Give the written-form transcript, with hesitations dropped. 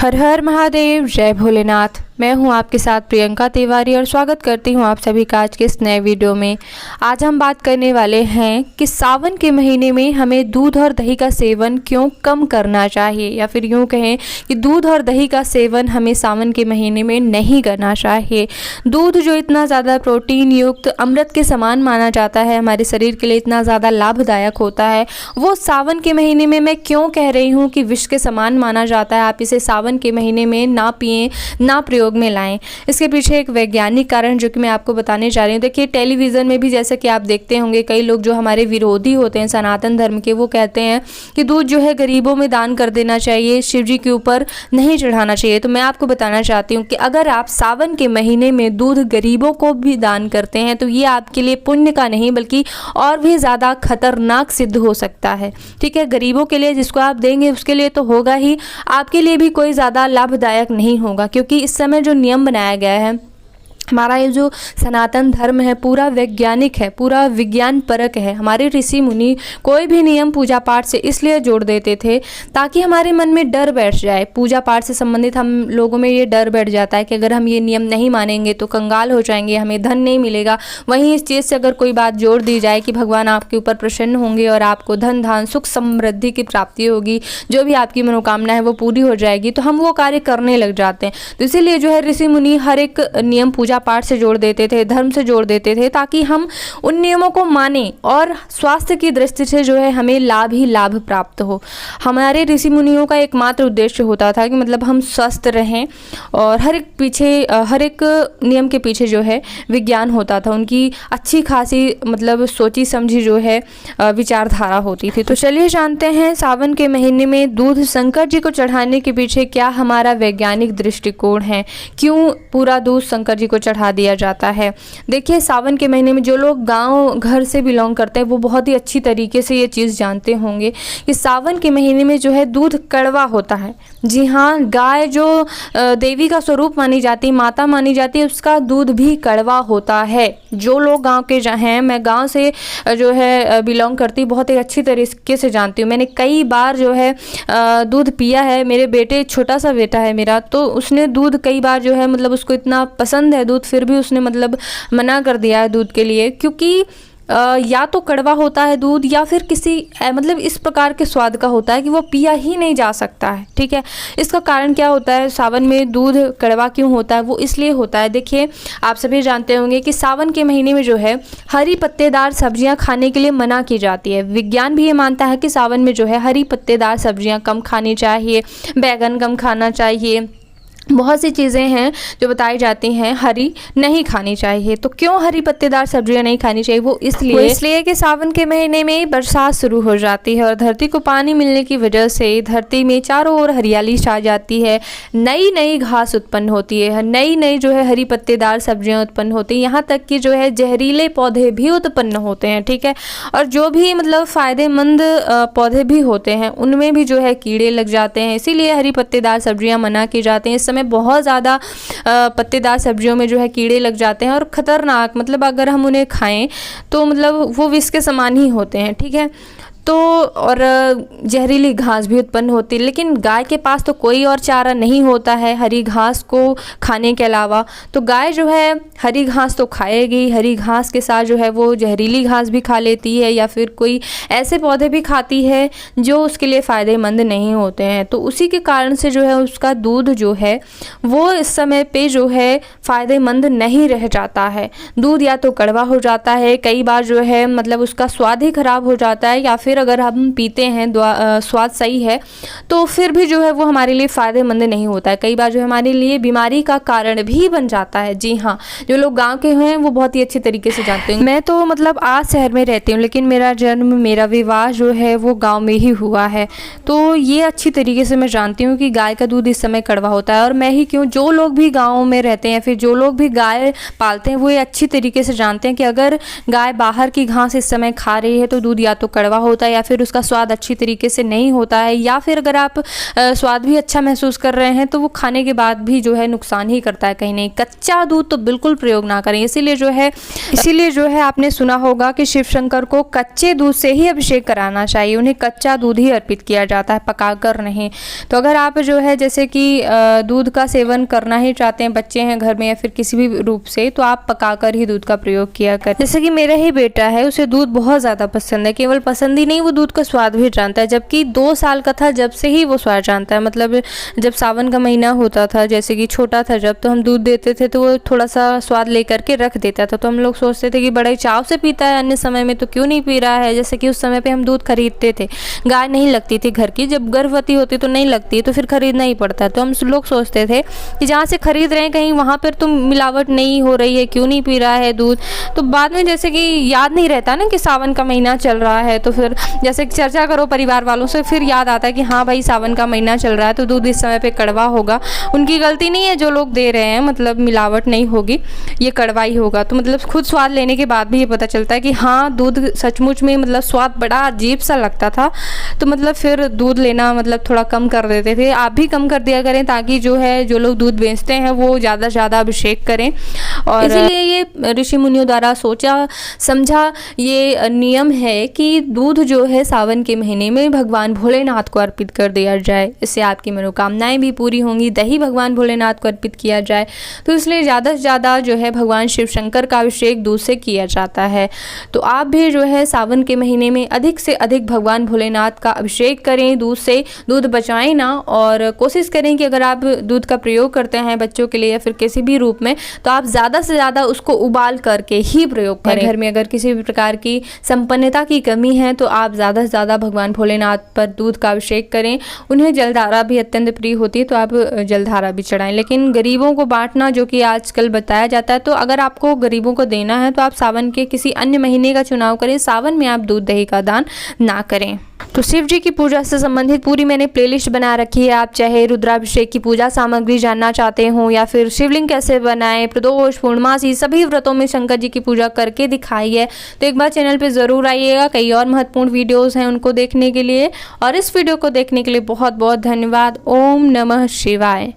हर हर महादेव, जय भोलेनाथ। मैं हूं आपके साथ प्रियंका तिवारी और स्वागत करती हूं आप सभी का आज के इस नए वीडियो में। आज हम बात करने वाले हैं कि सावन के महीने में हमें दूध और दही का सेवन क्यों कम करना चाहिए, या फिर यूं कहें कि दूध और दही का सेवन हमें सावन के महीने में नहीं करना चाहिए। दूध जो इतना ज़्यादा प्रोटीन युक्त अमृत के समान माना जाता है, हमारे शरीर के लिए इतना ज़्यादा लाभदायक होता है, वो सावन के महीने में मैं क्यों कह रही हूँ कि विष के समान माना जाता है। आप इसे सावन के महीने में ना पिएं, ना प्रयोग में लाएं। इसके पीछे एक वैज्ञानिक कारण जो कि मैं आपको बताने जा रही हूँ। देखिए, टेलीविज़न में भी जैसे कि आप देखते होंगे, कई लोग जो हमारे विरोधी होते हैं सनातन धर्म के, वो कहते हैं कि दूध जो है गरीबों में दान कर देना चाहिए, शिव जी के ऊपर नहीं चढ़ाना चाहिए। तो मैं आपको बताना चाहती हूँ कि अगर आप सावन के महीने में दूध गरीबों को भी दान करते हैं तो ये आपके लिए पुण्य का नहीं बल्कि और भी ज़्यादा खतरनाक सिद्ध हो सकता है। ठीक है, गरीबों के लिए जिसको आप देंगे उसके लिए तो होगा ही, आपके लिए भी कोई ज़्यादा लाभदायक नहीं होगा, क्योंकि इस समय जो नियम बनाया गया है, हमारा ये जो सनातन धर्म है पूरा वैज्ञानिक है, पूरा विज्ञान परक है। हमारे ऋषि मुनि कोई भी नियम पूजा पाठ से इसलिए जोड़ देते थे ताकि हमारे मन में डर बैठ जाए। पूजा पाठ से संबंधित हम लोगों में ये डर बैठ जाता है कि अगर हम ये नियम नहीं मानेंगे तो कंगाल हो जाएंगे, हमें धन नहीं मिलेगा। वहीं इस चीज़ से अगर कोई बात जोड़ दी जाए कि भगवान आपके ऊपर प्रसन्न होंगे और आपको धन धान सुख समृद्धि की प्राप्ति होगी, जो भी आपकी मनोकामना है वो पूरी हो जाएगी, तो हम वो कार्य करने लग जाते हैं। तो इसीलिए जो है ऋषि मुनि हर एक नियम पूजा पाठ से जोड़ देते थे, धर्म से जोड़ देते थे, ताकि हम उन नियमों को माने और स्वास्थ्य की दृष्टि से जो है हमें लाभ ही लाभ प्राप्त हो। हमारे ऋषि मुनियों का एकमात्र उद्देश्य होता था कि मतलब हम स्वस्थ रहें, और हर एक नियम के पीछे जो है विज्ञान होता था। उनकी अच्छी खासी मतलब सोची समझी जो है विचारधारा होती थी। तो चलिए जानते हैं सावन के महीने में दूध शंकर जी को चढ़ाने के पीछे क्या हमारा वैज्ञानिक दृष्टिकोण है, क्यों पूरा दूध शंकर जी को चढ़ा दिया जाता है। देखिए, सावन के महीने में जो लोग गांव घर से बिलोंग करते हैं वो बहुत ही अच्छी तरीके से ये चीज़ जानते होंगे कि सावन के महीने में जो है दूध कड़वा होता है। जी हाँ, गाय जो देवी का स्वरूप मानी जाती है, माता मानी जाती है, उसका दूध भी कड़वा होता है। जो लोग गांव के हैं, मैं गांव से जो है बिलोंग करती हूँ, बहुत ही अच्छी तरीके से जानती हूँ। मैंने कई बार जो है दूध पिया है। मेरे बेटे, छोटा सा बेटा है मेरा, तो उसने दूध कई बार जो है मतलब उसको इतना पसंद है दूध, फिर भी उसने मतलब मना कर दिया है दूध के लिए, क्योंकि या तो कड़वा होता है दूध या फिर किसी मतलब इस प्रकार के स्वाद का होता है कि वो पिया ही नहीं जा सकता है। ठीक है, इसका कारण क्या होता है, सावन में दूध कड़वा क्यों होता है? वो इसलिए होता है, देखिए आप सभी जानते होंगे कि सावन के महीने में जो है हरी पत्तेदार सब्जियां खाने के लिए मना की जाती है। विज्ञान भी ये मानता है कि सावन में जो है हरी पत्तेदार सब्जियां कम खानी चाहिए, बैगन कम खाना चाहिए, बहुत सी चीज़ें हैं जो बताई जाती हैं हरी नहीं खानी चाहिए। तो क्यों हरी पत्तेदार सब्जियां नहीं खानी चाहिए? वो इसलिए कि सावन के महीने में बरसात शुरू हो जाती है और धरती को पानी मिलने की वजह से धरती में चारों ओर हरियाली छा जाती है, नई नई घास उत्पन्न होती है, नई नई जो है हरी पत्तेदार सब्जियां उत्पन्न होती हैं, यहाँ तक कि जो है जहरीले पौधे भी उत्पन्न होते हैं। ठीक है, और जो भी मतलब फ़ायदेमंद पौधे भी होते हैं उनमें भी जो है कीड़े लग जाते हैं। इसीलिए हरी पत्तेदार सब्जियाँ मना की जाती हैं। में बहुत ज़्यादा पत्तेदार सब्जियों में जो है कीड़े लग जाते हैं और ख़तरनाक, मतलब अगर हम उन्हें खाएं तो मतलब वो विष के समान ही होते हैं। ठीक है, तो और जहरीली घास भी उत्पन्न होती है। लेकिन गाय के पास तो कोई और चारा नहीं होता है हरी घास को खाने के अलावा, तो गाय जो है हरी घास तो खाएगी, हरी घास के साथ जो है वो जहरीली घास भी खा लेती है या फिर कोई ऐसे पौधे भी खाती है जो उसके लिए फ़ायदेमंद नहीं होते हैं। तो उसी के कारण से जो है उसका दूध जो है वो इस समय पे जो है फ़ायदेमंद नहीं रह जाता है। दूध या तो कड़वा हो जाता है, कई बार जो है मतलब उसका स्वाद ही खराब हो जाता है, या फिर अगर हम पीते हैं स्वाद सही है तो फिर भी जो है वो हमारे लिए फ़ायदेमंद नहीं होता है। कई बार जो हमारे लिए बीमारी का कारण भी बन जाता है। जी हाँ, जो लोग गांव के हैं वो बहुत ही अच्छी तरीके से जानते हैं। मैं तो मतलब आज शहर में रहती हूँ, लेकिन मेरा जन्म, मेरा विवाह जो है वो गाँव में ही हुआ है, तो ये अच्छी तरीके से मैं जानती हूँ कि गाय का दूध इस समय कड़वा होता है। और मैं ही क्यों, जो लोग भी गाँव में रहते हैं, फिर जो लोग भी गाय पालते हैं, वो ये अच्छी तरीके से जानते हैं कि अगर गाय बाहर की घास इस समय खा रही है तो दूध या तो कड़वा होता होता है या फिर उसका स्वाद अच्छी तरीके से नहीं होता है, या फिर अगर आप स्वाद भी अच्छा महसूस कर रहे हैं तो वो खाने के बाद भी जो है नुकसान ही करता है कहीं नहीं। कच्चा दूध तो बिल्कुल प्रयोग ना करें। इसीलिए जो है आपने सुना होगा कि शिव शंकर को कच्चे दूध से ही अभिषेक कराना चाहिए, उन्हें कच्चा दूध ही अर्पित किया जाता है, पकाकर नहीं। तो अगर आप जो है जैसे कि दूध का सेवन करना ही चाहते हैं, बच्चे हैं घर में या फिर किसी भी रूप से, तो आप पकाकर ही दूध का प्रयोग किया करें। जैसे कि मेरा ही बेटा है, उसे दूध बहुत ज़्यादा पसंद है, केवल पसंद ही नहीं, वो दूध का स्वाद भी जानता है। जबकि 2 साल का था जब से ही वो स्वाद जानता है। मतलब जब सावन का महीना होता था, जैसे कि छोटा था जब, तो हम दूध देते थे तो वो थोड़ा सा स्वाद लेकर के रख देता था। तो हम लोग सोचते थे कि बड़े चाव से पीता है, अन्य समय में तो क्यों नहीं पी रहा है। जैसे कि उस समय पे हम दूध खरीदते थे, गाय नहीं लगती थी घर की, जब गर्भवती होती तो नहीं लगती, तो फिर खरीदना ही पड़ता है। तो हम लोग सोचते थे कि जहाँ से खरीद रहे हैं कहीं वहाँ पर तो मिलावट नहीं हो रही है, क्यों नहीं पी रहा है दूध। तो बाद में जैसे कि याद नहीं रहता ना कि सावन का महीना चल रहा है, तो फिर जैसे चर्चा करो परिवार वालों से, फिर याद आता है कि हाँ भाई सावन का महीना चल रहा है तो दूध इस समय पे कड़वा होगा। उनकी गलती नहीं है जो लोग दे रहे हैं, मतलब मिलावट नहीं होगी, ये कड़वा ही होगा। तो मतलब खुद स्वाद लेने के बाद भी ये पता चलता है कि हाँ दूध सचमुच में मतलब स्वाद बड़ा अजीब सा लगता था। तो मतलब फिर दूध लेना मतलब थोड़ा कम कर देते थे। आप भी कम कर दिया करें ताकि जो है जो लोग दूध बेचते हैं वो ज़्यादा से ज़्यादा अभिषेक करें। और इसीलिए ये ऋषि मुनियों द्वारा सोचा समझा ये नियम है कि दूध जो है सावन के महीने में भगवान भोलेनाथ को अर्पित कर दिया जाए, इससे आपकी मनोकामनाएं भी पूरी होंगी। दही भगवान भोलेनाथ को अर्पित किया जाए, तो इसलिए ज़्यादा से ज़्यादा जो है भगवान शिव शंकर का अभिषेक दूध से किया जाता है। तो आप भी जो है सावन के महीने में अधिक से अधिक भगवान भोलेनाथ का अभिषेक करें दूध से। दूध बचाएं ना, और कोशिश करें कि अगर आप दूध का प्रयोग करते हैं बच्चों के लिए या फिर किसी भी रूप में, तो आप ज़्यादा से ज़्यादा उसको उबाल करके ही प्रयोग करें। घर में अगर किसी भी प्रकार की संपन्नता की कमी है तो आप ज़्यादा से ज़्यादा भगवान भोलेनाथ पर दूध का अभिषेक करें। उन्हें जलधारा भी अत्यंत प्रिय होती है, तो आप जलधारा भी चढ़ाएं। लेकिन गरीबों को बांटना जो कि आजकल बताया जाता है, तो अगर आपको गरीबों को देना है तो आप सावन के किसी अन्य महीने का चुनाव करें। सावन में आप दूध दही का दान ना करें। तो शिव जी की पूजा से संबंधित पूरी मैंने प्लेलिस्ट बना रखी है। आप चाहे रुद्राभिषेक की पूजा सामग्री जानना चाहते हो या फिर शिवलिंग कैसे बनाएं, प्रदोष पूर्णमासी सभी व्रतों में शंकर जी की पूजा करके दिखाई है, तो एक बार चैनल पे ज़रूर आइएगा। कई और महत्वपूर्ण वीडियोस हैं उनको देखने के लिए, और इस वीडियो को देखने के लिए बहुत बहुत धन्यवाद। ओम नमः शिवाय।